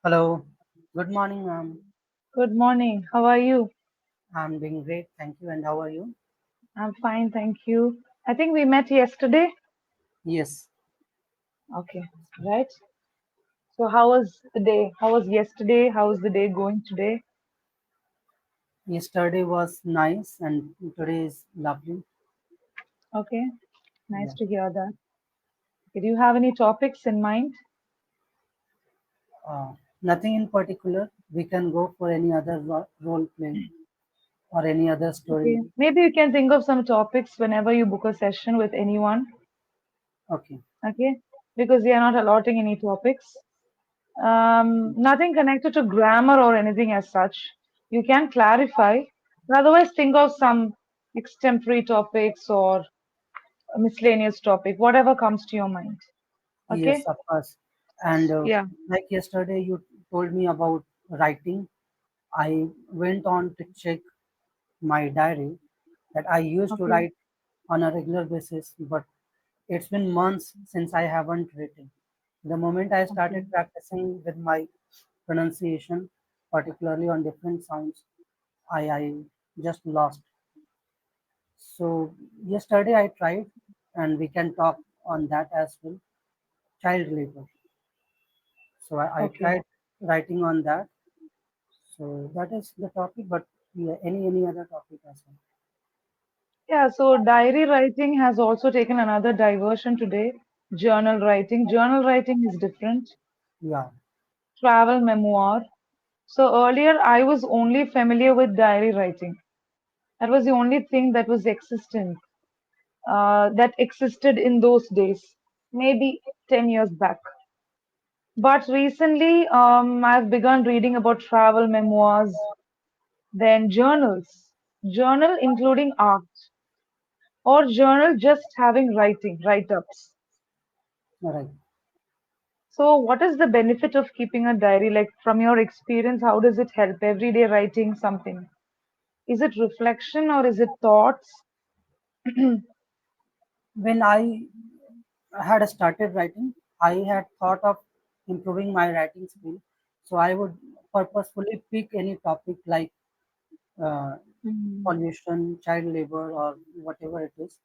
Hello. Good morning, ma'am. Good morning. How are you? I'm doing great. Thank you. And how are you? I'm fine, thank you. I think we met yesterday. Yes. Okay, right. So how was the day? How was yesterday? How is the day going today? Yesterday was nice and today is lovely. Okay, nice Yeah. to hear that. Do you have any topics in mind? Uh, Nothing in particular. We can go for any other role play or any other story. Okay, maybe you can think of some topics whenever you book a session with anyone. Okay. Okay, because we are not allotting any topics. Nothing connected to grammar or anything as such. You can clarify, but otherwise think of some extemporary topics or a miscellaneous topic, whatever comes to your mind. Yes, Okay? of course. And Yeah. like yesterday, you told me about writing. I went on to check my diary that I used to Okay. write on a regular basis, but it's been months since I haven't written. The moment I Okay. started practicing with my pronunciation, particularly on different sounds, I just lost. So yesterday I tried, and we can talk on that as well. Child labor. So I Okay. tried writing on that. So that is the topic, but yeah, any other topic as well. Yeah, so diary writing has also taken another diversion today. Journal writing. Journal writing is different. Yeah, Travel memoir. So earlier I was only familiar with diary writing. That was the only thing that was existent, that existed in those days, maybe 10 years back. But recently, I've begun reading about travel memoirs, then journals, journal including art, or journal just having write-ups. right. So, what is the benefit of keeping a diary? Like, from your experience, how does it help? Everyday writing something. Is it reflection or is it thoughts? When I had started writing, I had thought of improving my writing skill. So I would purposefully pick any topic like uh, Mm, pollution, child labor, or whatever it is,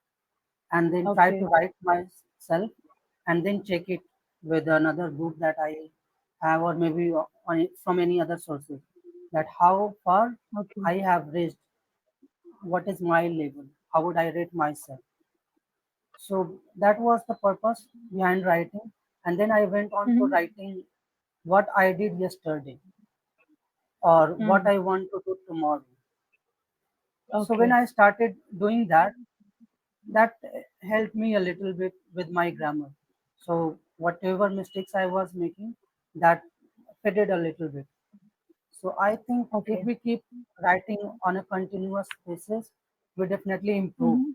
and then try to okay, write myself, and then check it with another book that I have, or maybe from any other sources. That how far okay. I have reached, what is my level, how would I rate myself. So that was the purpose behind writing. And then I went on to Hmm. writing what I did yesterday or what Mm, I want to do tomorrow. So when okay, I started doing that, that helped me a little bit with my grammar. So whatever mistakes I was making, that faded a little bit. So I think if okay. we keep writing on a continuous basis, we definitely improve Hmm.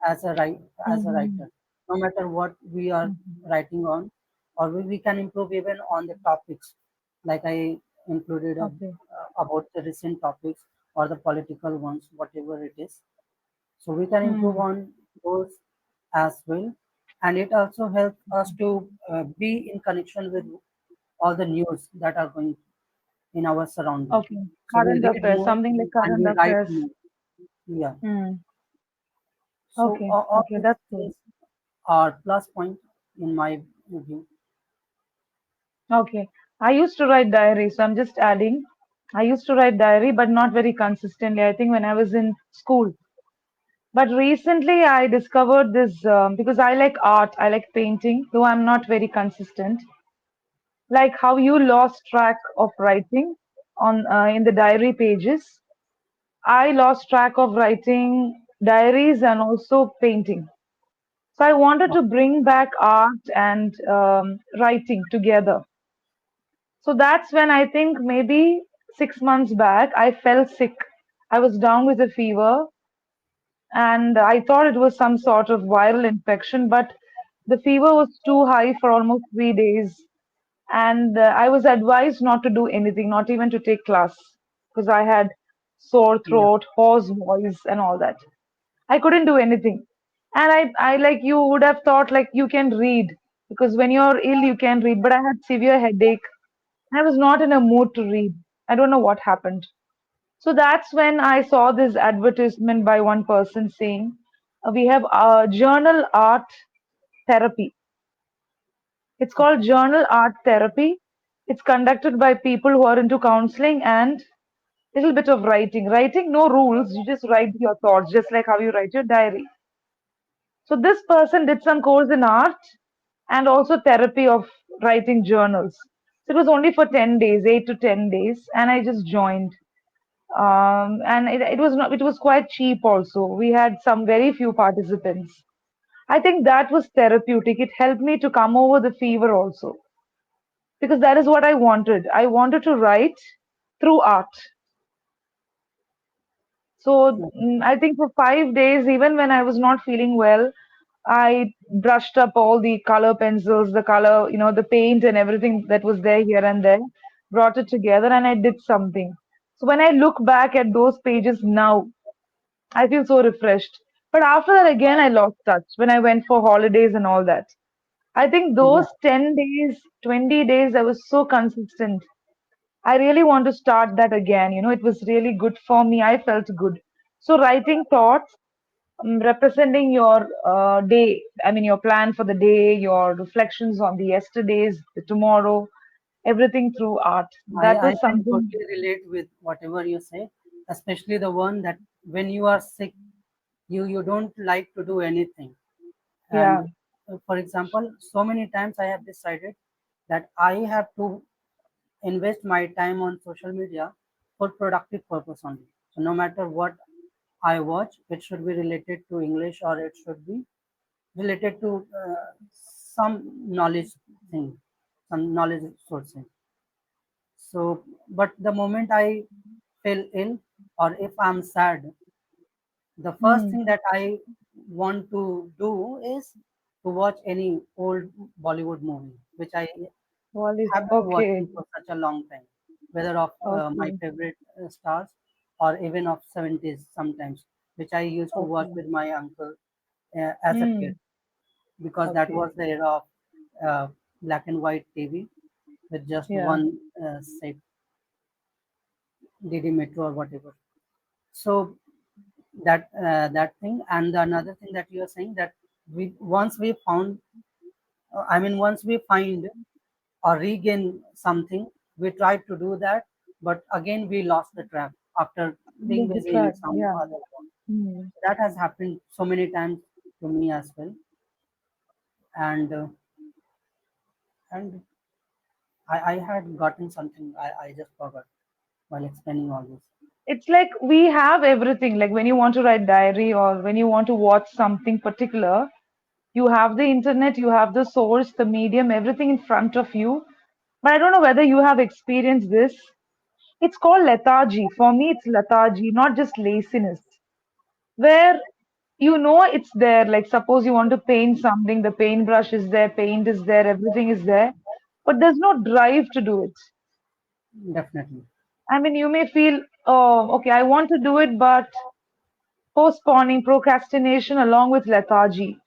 as as a Hmm. writer, no matter what we are Hmm. writing on, or we can improve even on the topics, like I included Okay. about the recent topics or the political ones, whatever it is. So we can improve Hmm. on those as well, and it also helps us to be in connection with all the news that are going in our surrounding. Okay. So we Current read affairs, more something like and current we write affairs. more. Yeah. Hmm. So Okay. all Okay, these that's good. things are plus point in my view. Okay. I used to write diary, so I'm just adding. I used to write diary, but not very consistently. I think when I was in school. But recently I discovered this because I like art, I like painting, though I'm not very consistent. Like how you lost track of writing on in the diary pages. I lost track of writing diaries and also painting. So I wanted to bring back art and writing together. So that's when I think maybe 6 months back, I fell sick. I was down with a fever and I thought it was some sort of viral infection, but the fever was too high for almost 3 days. And I was advised not to do anything, not even to take class, because I had sore Yeah, throat, hoarse voice, and all that. I couldn't do anything. And I like you would have thought like you can read because when you're ill you can read, but I had severe headache. I was not in a mood to read. I don't know what happened. So that's when I saw this advertisement by one person saying, we have journal art therapy. It's called Okay. journal art therapy. It's conducted by people who are into counseling and little bit of writing. Writing, no rules. You just write your thoughts, just like how you write your diary. So this person did some course in art and also therapy of writing journals. So it was only for 10 days, 8 to 10 days, and I just joined. And it was not, it was quite cheap also. We had some very few participants. I think that was therapeutic. It helped me to come over the fever also because that is what I wanted. I wanted to write through art. So I think for 5 days, even when I was not feeling well, I brushed up all the color pencils, the color, the paint and everything that was there here and there, brought it together and I did something. So when I look back at those pages now, I feel so refreshed. But after that, again, I lost touch when I went for holidays and all that. I think Yeah, those 10 days, 20 days, I was so consistent. I really want to start that again. It was really good for me. I felt good. So, writing thoughts, representing your day, I mean, your plan for the day, your reflections on the yesterdays, the tomorrow, everything through art. That I was can something, totally relate with whatever you say, especially the one that when you are sick, you don't like to do anything. And yeah, for example, so many times I have decided that I have to invest my time on social media for productive purpose only. So no matter what I watch, it should be related to English or it should be related to some knowledge thing, some knowledge sourcing. So, but the moment I feel ill or if I'm sad, the first mm, thing that I want to do is to watch any old Bollywood movie, which I have been okay, watching for such a long time, whether of my okay, favorite stars or even of 70s sometimes, which I used to watch okay, with my uncle as a kid mm, because that okay, was the era of black and white TV with just yeah. one set, DD Metro or whatever. So that thing, and the another thing that you are saying that we once we found, once we find or regain something, we try to do that, but again we lost the track after being Lose the busy in track, some yeah. other work. Mm. That has happened so many times to me as well, and I had gotten something I just forgot while explaining all this. It's like we have everything. Like when you want to write diary or when you want to watch something particular, you have the internet, you have the source, the medium, everything in front of you. But I don't know whether you have experienced this. It's called lethargy. For me, it's lethargy, not just laziness. Where it's there. Like suppose you want to paint something, the paintbrush is there, paint is there, everything is there, but there's no drive to do it. Definitely, I mean, you may feel, oh, okay, I want to do it, but postponing, procrastination along with lethargy.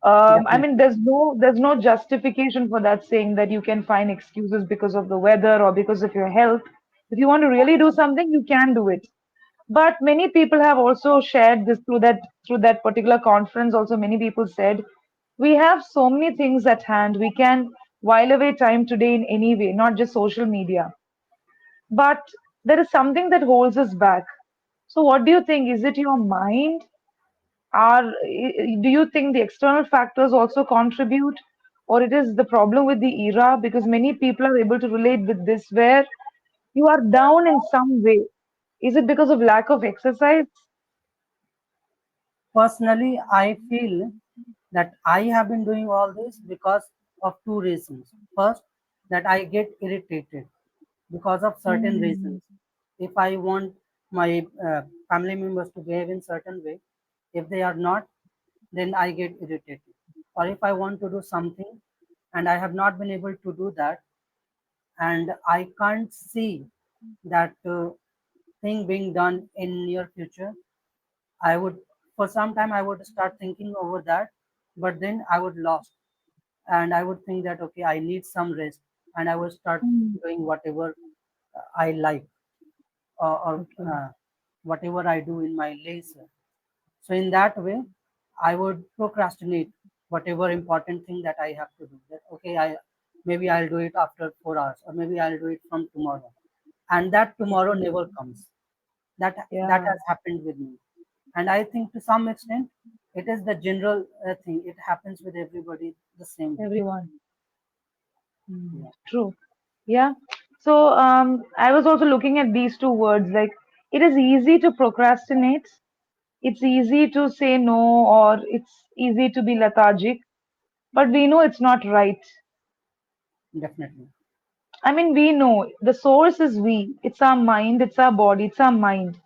I definitely. mean, there's no justification for that saying that you can find excuses because of the weather or because of your health. If you want to really do something, you can do it. But many people have also shared this through that particular conference. Also, many people said we have so many things at hand. We can while away time today in any way, not just social media. But there is something that holds us back. So, what do you think? Is it your mind? Do you think the external factors also contribute, or it is the problem with the era? Because many people are able to relate with this, where you are down in some way. Is it because of lack of exercise? Personally, I feel that I have been doing all this because of two reasons. First, that I get irritated because of certain Hmm. reasons. If I want my family members to behave in certain way, if they are not, then I get irritated. Or if I want to do something and I have not been able to do that, and I can't see that thing being done in near future, I would, for some time, I would start thinking over that, but then I would lost, and I would think that okay, I need some rest. and I will start Mm. doing whatever I like, or Okay. whatever I do in my leisure. So in that way, I would procrastinate whatever important thing that I have to do. That okay, I maybe I'll do it after 4 hours, or maybe I'll do it from tomorrow, and that tomorrow Okay. never comes. That Yeah. has happened with me, and I think to some extent, it is the general thing. It happens with everybody the same way. Everyone. Mm. Yeah, True. Yeah. So I was also looking at these two words. Like, it is easy to procrastinate. It's easy to say no, or it's easy to be lethargic. But we know it's not right. definitely. I mean, we know the source is we. It's our mind. It's our body. It's our mind.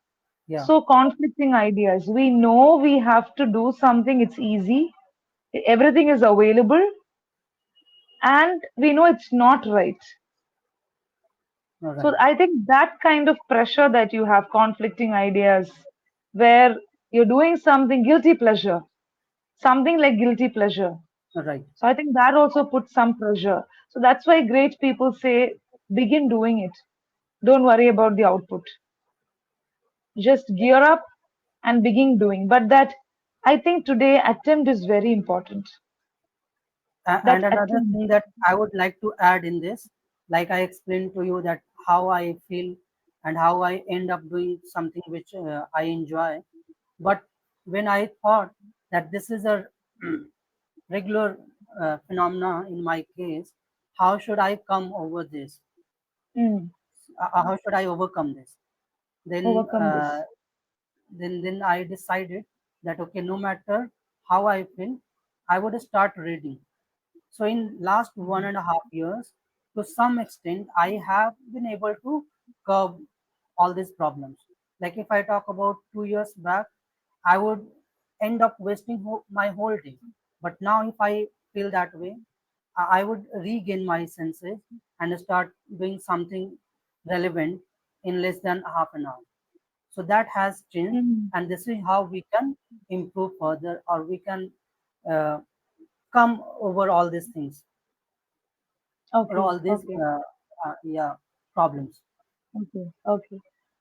Yeah, So conflicting ideas. We know we have to do something. It's easy. Everything is available, and we know it's not right. all right, So I think that kind of pressure that you have, conflicting ideas, where you're doing something guilty pleasure, something like guilty pleasure. all right. So I think that also puts some pressure. So that's why great people say, begin doing it. Don't worry about the output. Just gear up and begin doing. But that, I think today attempt is very important. And That another attempt. thing that I would like to add in this, like I explained to you that how I feel and how I end up doing something which I enjoy. But when I thought that this is a regular phenomena in my case, how should I come over this? Mm, How should I overcome this? Then, overcome this. then I decided that okay, no matter how I feel, I would start reading. So in last 1.5 years, to some extent, I have been able to curb all these problems. Like if I talk about 2 years back, I would end up wasting my whole day. But now, if I feel that way, I would regain my senses and start doing something relevant in less than half an hour. So that has changed, Mm, and this is how we can improve further, or we can uh, come over all these things, or okay, all these okay. yeah, problems. Okay, okay.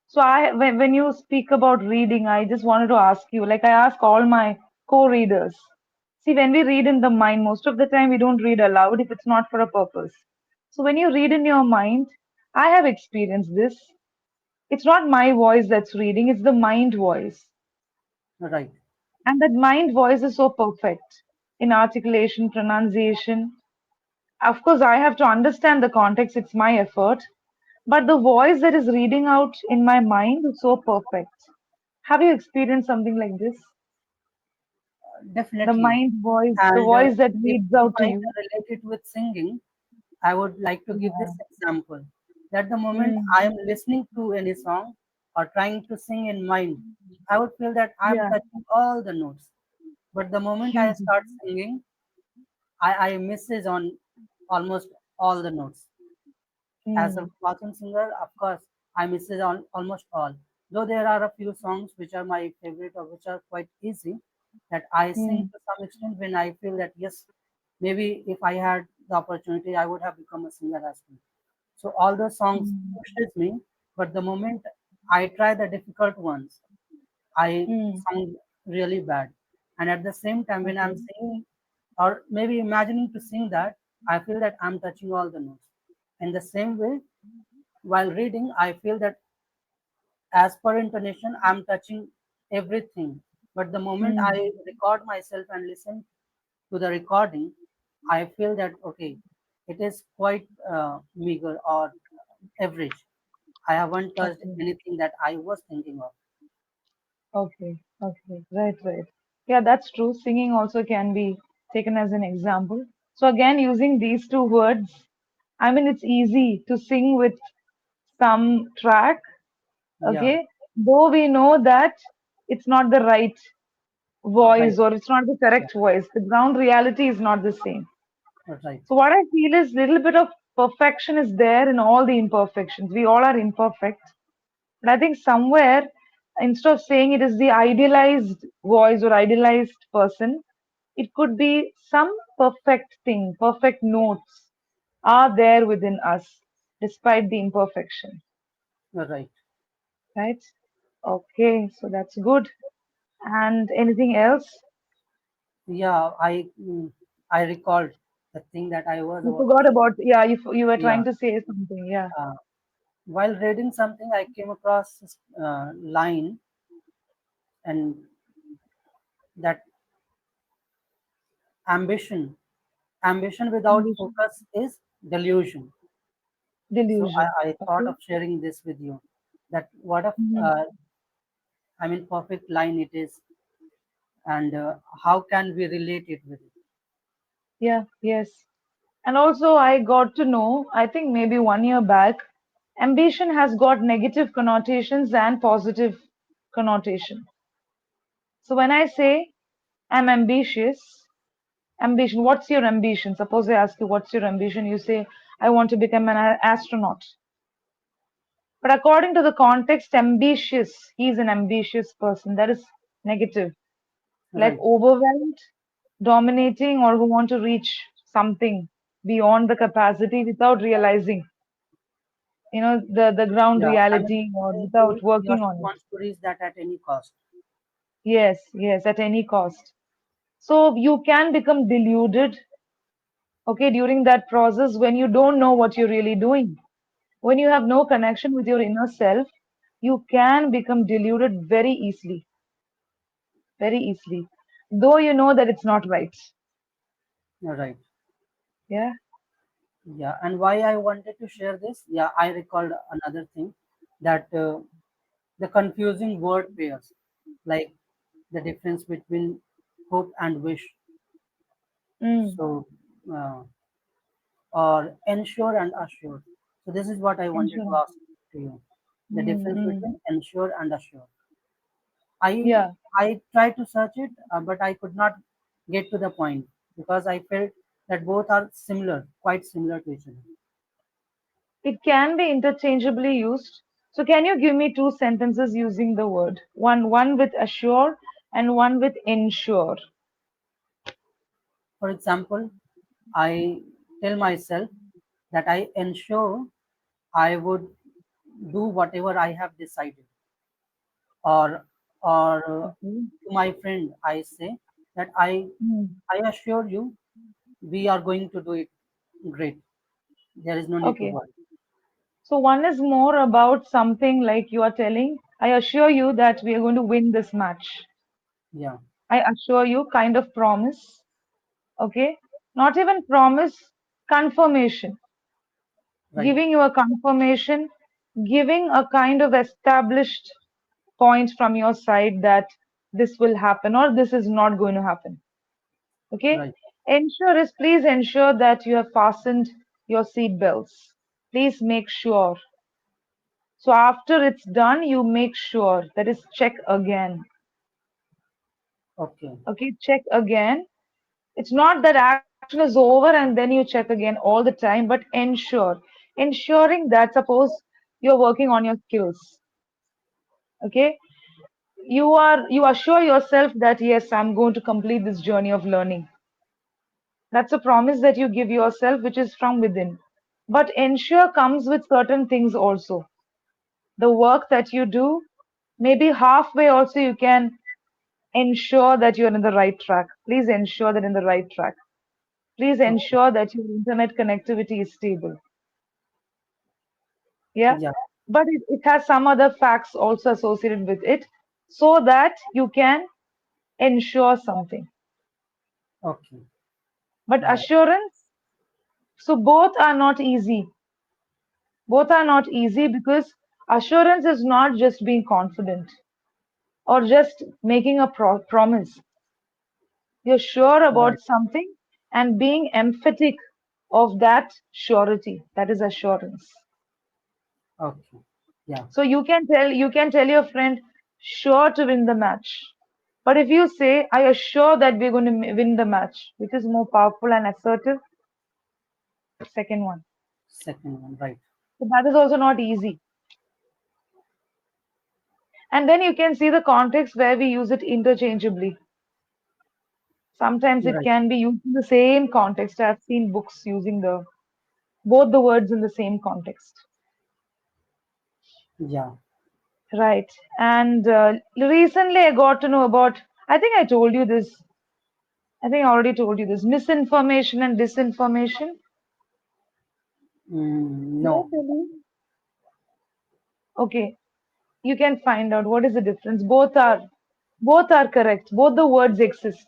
So when you speak about reading, I just wanted to ask you, like I ask all my co-readers. See, when we read in the mind, most of the time we don't read aloud if it's not for a purpose. So when you read in your mind, I have experienced this. It's not my voice that's reading, it's the mind voice. Right, And that mind voice is so perfect in articulation, pronunciation. Of course, I have to understand the context, it's my effort. But the voice that is reading out in my mind is so perfect. Have you experienced something like this? The definitely. mind voice, the And voice that reads if out to I you. can relate it with singing, I would like to give this Yeah. example. That the moment I Mm. am listening to any song or trying to sing in mind, I would feel that I am Yeah. touching all the notes. But the moment I start singing, I misses on almost all the notes. As a Mm. bathroom singer, of course, I miss it on almost all. Though there are a few songs which are my favorite or which are quite easy, that I sing Mm. to some extent when I feel that yes, maybe if I had the opportunity, I would have become a singer as well. So all those songs Mm. pushes me, but the moment I try the difficult ones, I Mm. sound really bad. And at the same time, when I'm Okay. singing or maybe imagining to sing that, I feel that I'm touching all the notes. In the same way, while reading, I feel that as per intonation, I'm touching everything. But the moment Mm. I record myself and listen to the recording, I feel that okay, it is quite meager or average. I haven't touched Okay. anything that I was thinking of. Okay. Okay. Right. Right. Yeah, that's true. Singing also can be taken as an example. So again, using these two words, I mean, it's easy to sing with some track. Yeah, Okay. Though we know that it's not the right right, voice or it's not the yeah, correct voice. The ground reality is not the same. right, So what I feel is little bit of perfection is there in all the imperfections. We all are imperfect. But I think somewhere, instead of saying it is the idealized voice or idealized person, it could be some perfect thing, perfect notes. are there within us, despite the imperfection, Right. right? Okay, so that's good. And anything else? Yeah, I recalled the thing that I was You about to forgot say. about, yeah, you were Yeah. trying to say something, yeah. Uh, while reading something, I came across this line, and that ambition, ambition without Delusion. focus is delusion. So Delusion. I thought Okay. of sharing this with you. That what a, Mhm. perfect line it is, and how can we relate it with it? Yeah, yes. And also, I got to know, I think maybe 1 year back, ambition has got negative connotations and positive connotation. So when I say I'm ambitious, ambition, what's your ambition? Suppose I ask you, what's your ambition? You say, I want to become an astronaut. But according to the context, ambitious, he's an ambitious person. That is negative. Like Right. overwhelmed, dominating, or who want to reach something beyond the capacity without realizing, the ground Yeah. I mean, reality or without he or working she on it. wants to reach that at any cost. Yes, yes, at any cost. So you can become deluded, okay, during that process when you don't know what you're really doing. When you have no connection with your inner self, you can become deluded very easily, though you know that it's not right. Right. Yeah. Yeah. And why I wanted to share this? Yeah, I recalled another thing, that the confusing word pairs, like the difference between hope and wish. Mm. So, uh, or ensure and assure. So this is what I wanted to Insurance. ask to you. The Mm, difference mm. between ensure and assure. I Yeah. I tried to search it, but I could not get to the point because I felt that both are similar, quite similar to each other. It can be interchangeably used. So can you give me two sentences using the word? One with assure and one with ensure. For example, I tell myself that I ensure I would do whatever I have decided, or Okay. to my friend I say that Mm. I assure you we are going to do it great. There is no need to Okay. worry. So one is more about something like you are telling, I assure you that we are going to win this match. Yeah, I assure you, kind of promise. Okay. Not even promise, confirmation. right, Giving you a confirmation, giving a kind of established point from your side that this will happen or this is not going to happen. Okay. right. Ensure is please ensure that you have fastened your seat belts. Please make sure. So after it's done, you make sure that is check again. Okay, Okay, check again. It's not that action is over and then you check again all the time, but ensure. Ensuring that suppose you're working on your skills. Okay, you assure yourself that yes, I'm going to complete this journey of learning. That's a promise that you give yourself, which is from within. But ensure comes with certain things also. The work that you do, maybe halfway also you can ensure that you're in the right track. Please ensure that in the right track. Please okay. ensure that your internet connectivity is stable. Yeah. Yeah, But it has some other facts also associated with it so that you can ensure something. okay. But Yeah, assurance, so both are not easy. Both are not easy because assurance is not just being confident or just making a promise. You're sure right. about something and being emphatic of that surety. That is assurance. Okay. Yeah, So you can tell your friend sure to win the match. But if you say I assure that we're going to win the match, which is more powerful and assertive, second one. second one, right, So that is also not easy. And then you can see the context where we use it interchangeably. Sometimes it right. can be used in the same context. I've seen books using the both the words in the same context. Yeah. Right. And recently I got to know about, I think I told you this, I think I already told you this, misinformation and disinformation. Did I No. tell you? Okay, you can find out what is the difference. Both are correct. Both the words exist.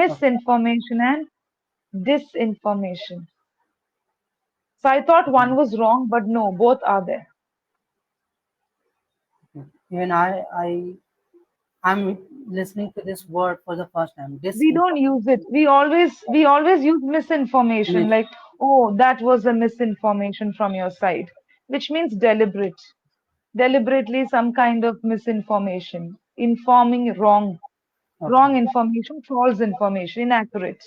Okay. Misinformation and disinformation. So I thought one Mm. was wrong, but no, both are there. Even I'm listening to this word for the first time. We don't use it. Disinformation. We always use misinformation, Mis- like, oh, that was a misinformation from your side, which means deliberate. Deliberately some kind of misinformation, informing wrong Okay. information, false information, inaccurate.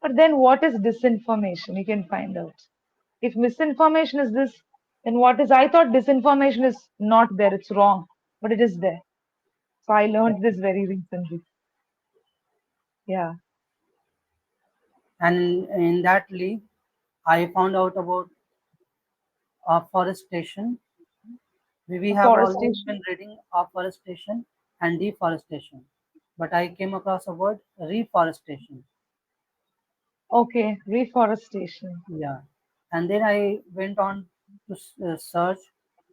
But then what is disinformation? You can find out. If misinformation is this, then what is? I thought disinformation is not there, it's wrong, but it is there. So I learned this very recently. Yeah. And in that league, I found out about afforestation. We have always Afforestation. been reading afforestation and deforestation, but I came across a word reforestation. Okay, reforestation. Yeah, and then I went on to search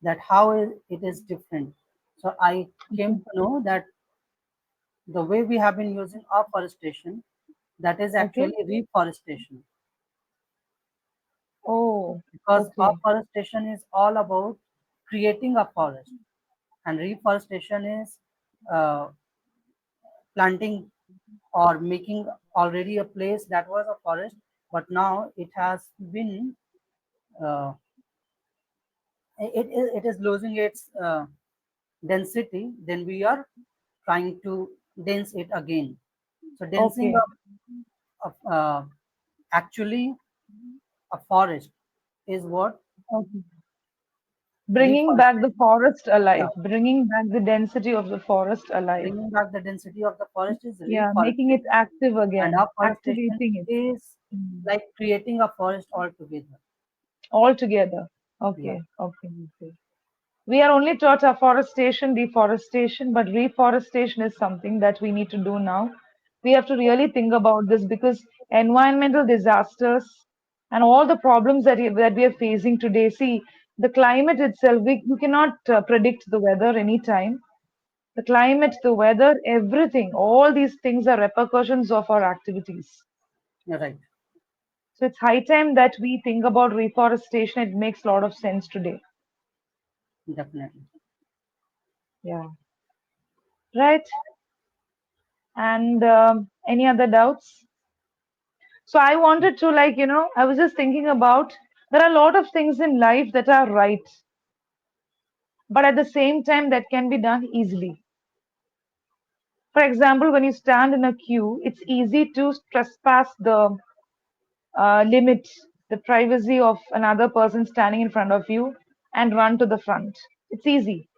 that how it is different. So I came Okay. to know that the way we have been using afforestation, that is Okay. actually reforestation, Oh, because okay. afforestation is all about creating a forest, and reforestation is uh, planting or making already a place that was a forest, but now it has been uh, it is losing its density. Then we are trying to dense it again. So densing Okay. of actually a forest is what Okay. Bringing back the reforestation. forest Yeah, alive, bringing back the density of the forest alive. bringing back the density of the forest is Yeah, making it reforestation, active and again, afforestation activating it. is Mm. like creating a forest altogether. All together. Yeah, Okay, okay, okay. We are only taught afforestation, deforestation, but reforestation is something that we need to do now. We have to really think about this because environmental disasters and all the problems that we are facing today. See, the climate itself, you cannot predict the weather anytime. The climate, the weather, everything, all these things are repercussions of our activities. you're right. So it's high time that we think about reforestation. It makes a lot of sense today. Definitely. Yeah. Right. And any other doubts? So I wanted to, like, I was just thinking about there are a lot of things in life that are right, but at the same time that can be done easily. For example, when you stand in a queue, it's easy to trespass the limit, the privacy of another person standing in front of you and run to the front. It's easy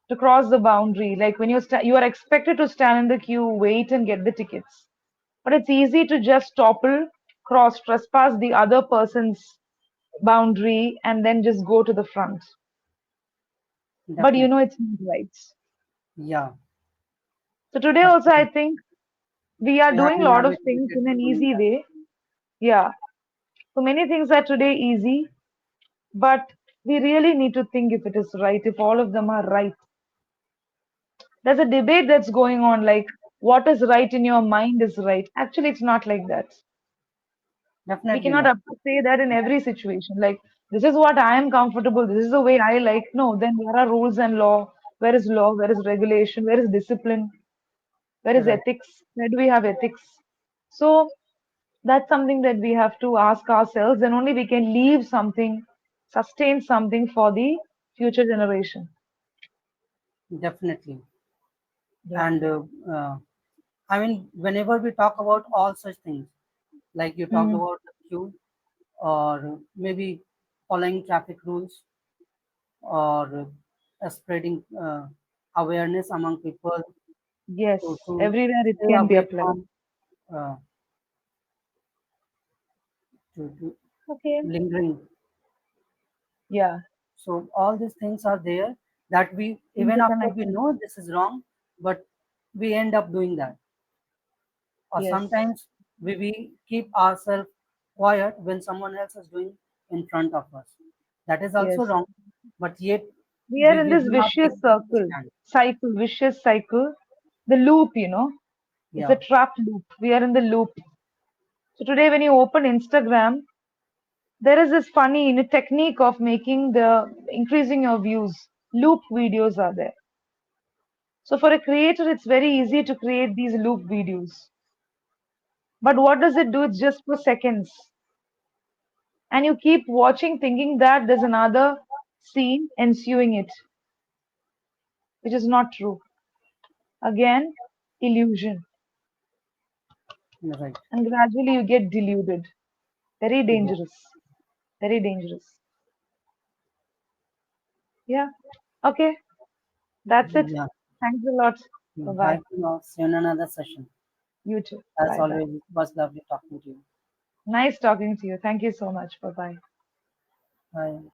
to cross the boundary. Like when you are expected to stand in the queue, wait and get the tickets. But it's easy to just topple, cross, trespass the other person's boundary and then just go to the front. But Definitely. it's not right. Yeah, So today also I absolutely. think we are We have doing a been lot of things habituated in to an doing easy that. way. Yeah. So many things are today easy, but we really need to think if it is right, if all of them are right. There's a debate that's going on like what is right in your mind is right. Actually, it's not like that. We Definitely cannot not. say that in every situation. Like, this is what I am comfortable, this is the way I like. No, then there are rules and law. Where is law? Where is regulation? Where is discipline? Where is Right. ethics? Where do we have ethics? So that's something that we have to ask ourselves, and only we can leave something, sustain something for the future generation. Definitely. Yeah. And I mean, whenever we talk about all such things, like you talked Mm. about the queue, or maybe following traffic rules, or spreading awareness among people Yes, to everywhere it stay can be away applied. from uh, to Okay. lingering. Yeah. So all these things are there that we, even after we Interconnected. know this is wrong, but we end up doing that. Or Yes. sometimes we keep ourselves quiet when someone else is doing in front of us. That is also Yes. wrong, but yet We are in we this do not take vicious the circle, stand. vicious cycle, the loop, it's a Yeah, trap loop. We are in the loop. So today, when you open Instagram, there is this funny technique of making the increasing your views. Loop videos are there. So for a creator, it's very easy to create these loop videos. But what does it do? It's just for seconds. And you keep watching thinking that there's another scene ensuing it, which is not true. Again, illusion. right. And gradually you get deluded. Very Yeah, dangerous. Very dangerous. Yeah. Okay. That's it. yeah. Thanks a lot. Bye Bye bye. for now. See you in another session. You too. As Bye bye. always, it was lovely talking to you. Nice talking to you. Thank you so much. Bye bye. Bye.